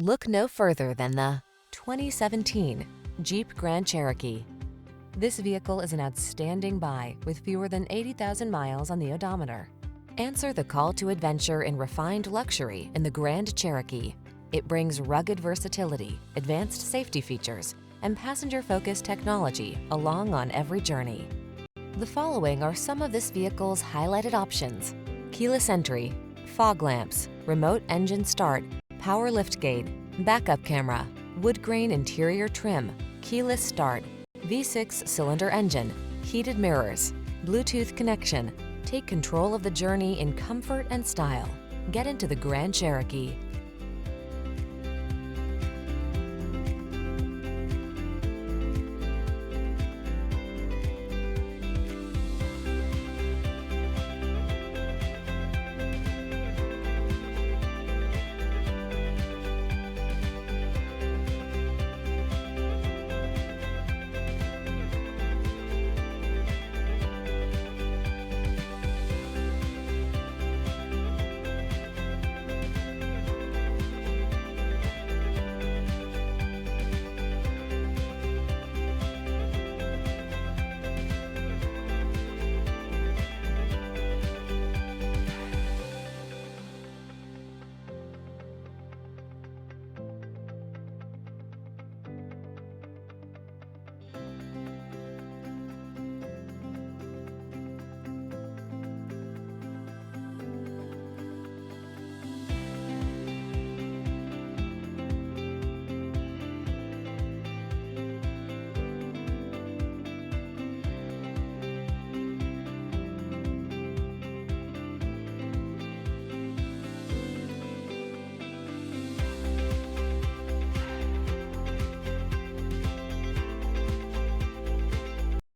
Look no further than the 2017 Jeep Grand Cherokee. This vehicle is an outstanding buy with fewer than 80,000 miles on the odometer. Answer the call to adventure in refined luxury in the Grand Cherokee. It brings rugged versatility, advanced safety features, and passenger-focused technology along on every journey. The following are some of this vehicle's highlighted options: keyless entry, fog lamps, remote engine start, power liftgate, backup camera, wood grain interior trim, keyless start, V6 cylinder engine, heated mirrors, Bluetooth connection. Take control of the journey in comfort and style. Get into the Grand Cherokee.